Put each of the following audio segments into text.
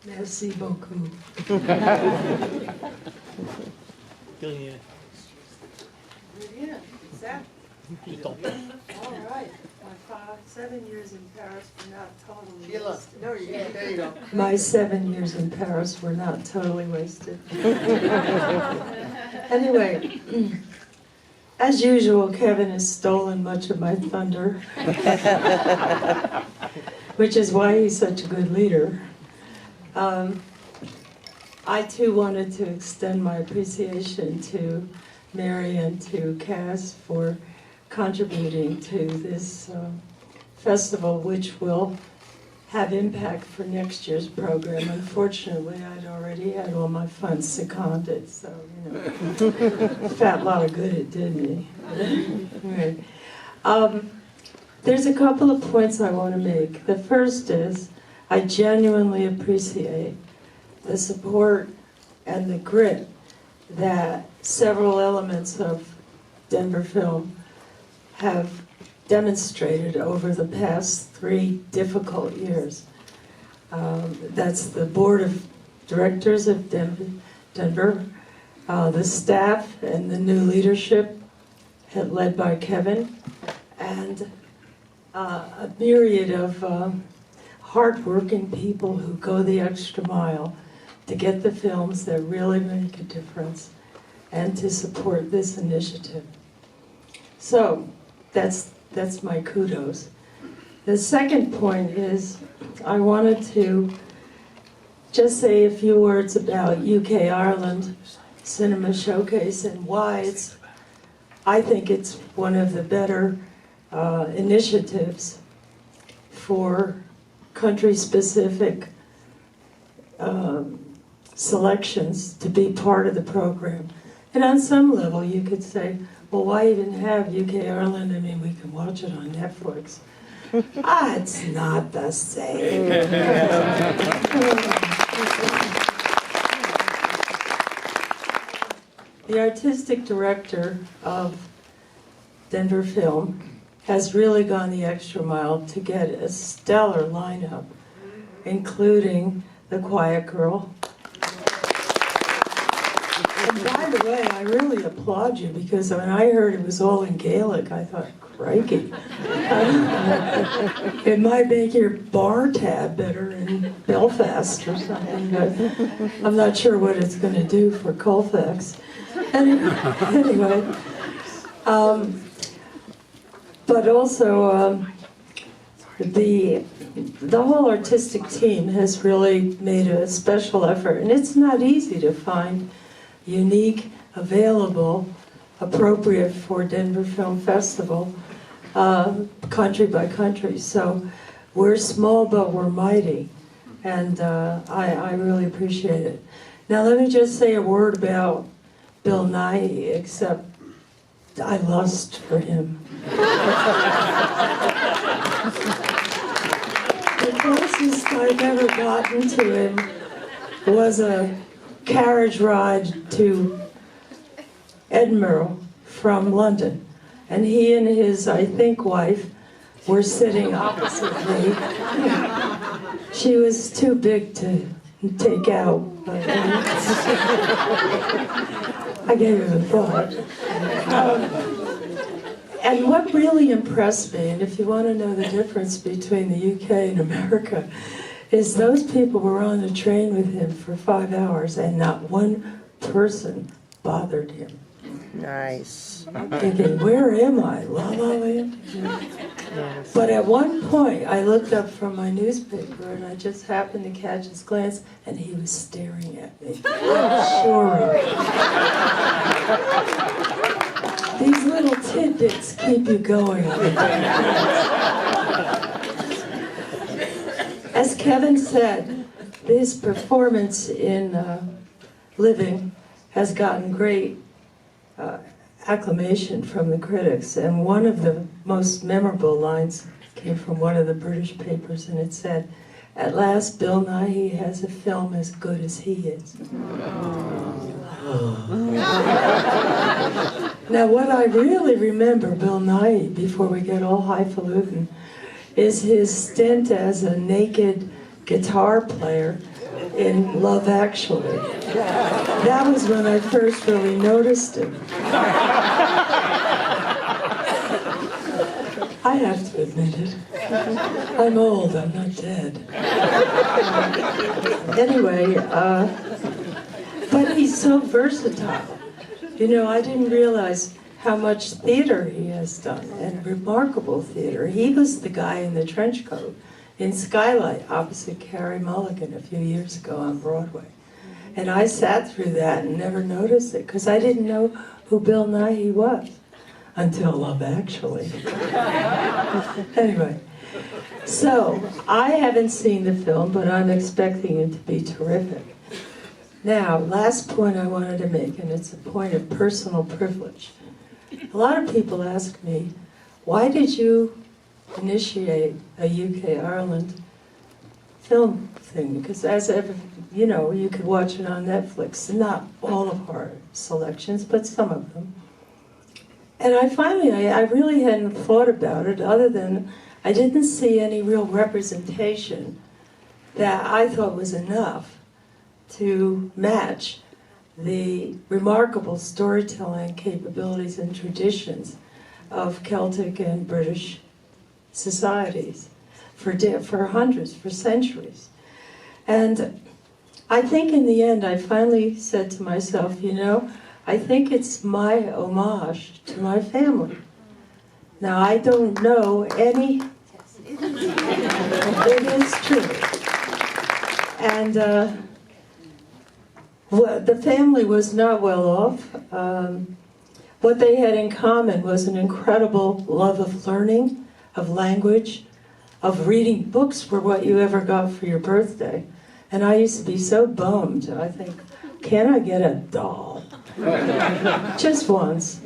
Merci beaucoup. Brilliant. All right. My 7 years in Paris were not totally Sheila, wasted. no, there you go. My 7 years in Paris were not totally wasted. Anyway, as usual, Kevin has stolen much of my thunder, which is why he's such a good leader. I too wanted to extend my appreciation to Mary and to Cass for contributing to this festival, which will have impact for next year's program. Unfortunately, I'd already had all my funds seconded, so, you know, a fat lot of good it did me. Right. There's a couple of points I want to make. The first is, I genuinely appreciate the support and the grit that several elements of Denver Film have demonstrated over the past 3 difficult years. That's the board of directors of Denver, the staff and the new leadership led by Kevin, and a myriad of hardworking people who go the extra mile to get the films that really make a difference and to support this initiative. So that's my kudos. The second point is I wanted to just say a few words about UK Ireland Cinema Showcase and why I think it's one of the better initiatives for country-specific selections to be part of the program. And on some level you could say, well, why even have UK Ireland? I mean, we can watch it on Netflix. It's not the same. The artistic director of Denver Film has really gone the extra mile to get a stellar lineup, including The Quiet Girl. And by the way, I really applaud you, because when I heard it was all in Gaelic, I thought, crikey. It might make your bar tab better in Belfast or something, but I'm not sure what it's going to do for Colfax. Anyway, but also the whole artistic team has really made a special effort, and it's not easy to find unique, available, appropriate for Denver Film Festival, country by country. So we're small, but we're mighty, and I really appreciate it. Now let me just say a word about Bill Nighy, except I lust for him. The closest I've ever gotten to him was a carriage ride to Edinburgh from London. And he and his, I think, wife were sitting opposite me. She was too big to take out, but I gave it a thought. And what really impressed me, and if you want to know the difference between the UK and America, is those people were on the train with him for 5 hours and not one person bothered him. Nice. I'm thinking, where am I? La La Land? Yes. But at one point, I looked up from my newspaper and I just happened to catch his glance, and he was staring at me. Sure. These little tidbits keep you going. As Kevin said, his performance in Living has gotten great acclamation from the critics, and one of the most memorable lines came from one of the British papers, and it said, "At last Bill Nighy has a film as good as he is." Now what I really remember Bill Nighy, before we get all highfalutin, is his stint as a naked guitar player in Love Actually. That was when I first really noticed him. I have to admit it. I'm old, I'm not dead. Anyway, but he's so versatile. You know, I didn't realize how much theater he has done, and remarkable theater. He was the guy in the trench coat in Skylight opposite Carey Mulligan a few years ago on Broadway. And I sat through that and never noticed it, because I didn't know who Bill Nighy was until Love Actually. Anyway, so I haven't seen the film, but I'm expecting it to be terrific. Now, last point I wanted to make, and it's a point of personal privilege. A lot of people ask me, why did you initiate a UK-Ireland film thing? Because as ever, you know, you could watch it on Netflix. Not all of our selections, but some of them. And I really hadn't thought about it, other than I didn't see any real representation that I thought was enough to match the remarkable storytelling capabilities and traditions of Celtic and British societies for hundreds, for centuries. And I think in the end I finally said to myself, you know, I think it's my homage to my family. Now, I don't know any... It is true. And the family was not well off. What they had in common was an incredible love of learning, of language, of reading. Books were what you ever got for your birthday. And I used to be so bummed. I think, can I get a doll? Just once.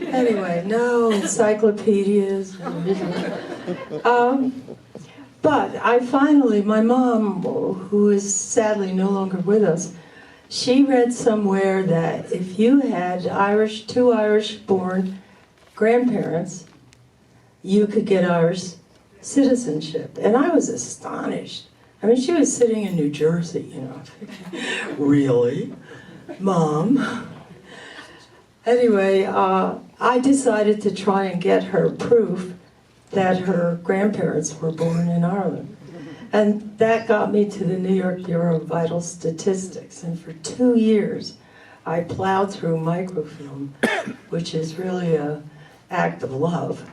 Anyway, no encyclopedias. But I finally, my mom, who is sadly no longer with us, she read somewhere that if you had two Irish-born grandparents, you could get Irish citizenship. And I was astonished. I mean, she was sitting in New Jersey, you know. Really? Mom? Anyway, I decided to try and get her proof that her grandparents were born in Ireland. And that got me to the New York Bureau of Vital Statistics. And for 2 years, I plowed through microfilm, which is really an act of love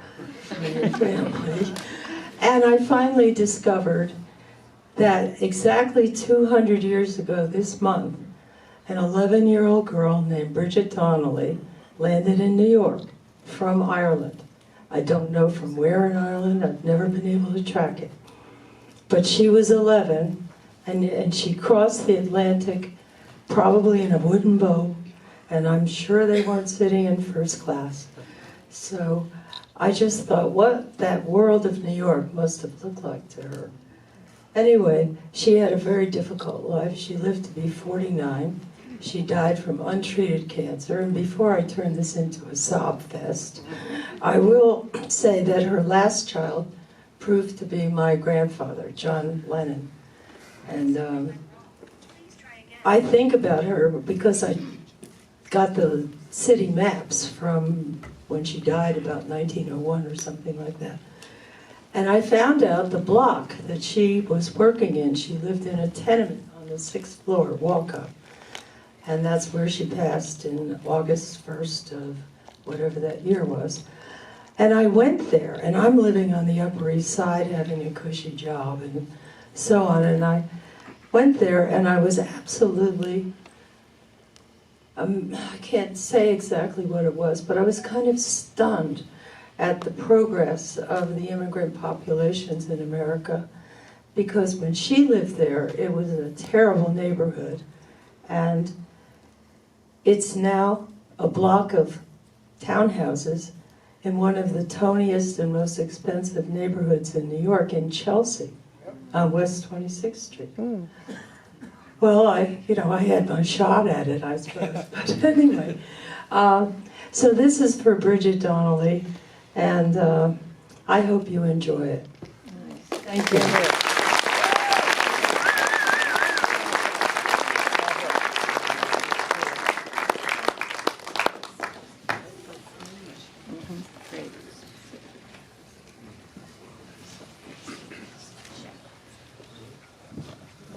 for your family. And I finally discovered that exactly 200 years ago this month, an 11-year-old girl named Bridget Donnelly landed in New York from Ireland. I don't know from where in Ireland, I've never been able to track it. But she was 11, and she crossed the Atlantic probably in a wooden boat, and I'm sure they weren't sitting in first class. So I just thought what that world of New York must have looked like to her. Anyway, she had a very difficult life. She lived to be 49. She died from untreated cancer. And before I turn this into a sob fest, I will say that her last child proved to be my grandfather, John Lennon. And I think about her because I got the city maps from when she died, about 1901 or something like that. And I found out the block that she was working in, she lived in a tenement on the 6th floor, walk-up. And that's where she passed in August 1st of whatever that year was. And I went there, and I'm living on the Upper East Side, having a cushy job and so on. And I went there, and I was absolutely, I can't say exactly what it was, but I was kind of stunned at the progress of the immigrant populations in America. Because when she lived there, it was a terrible neighborhood. And it's now a block of townhouses in one of the toniest and most expensive neighborhoods in New York, in Chelsea, on West 26th Street. Well, I had my shot at it, I suppose. But anyway, so this is for Bridget Donnelly, and I hope you enjoy it. Thank you.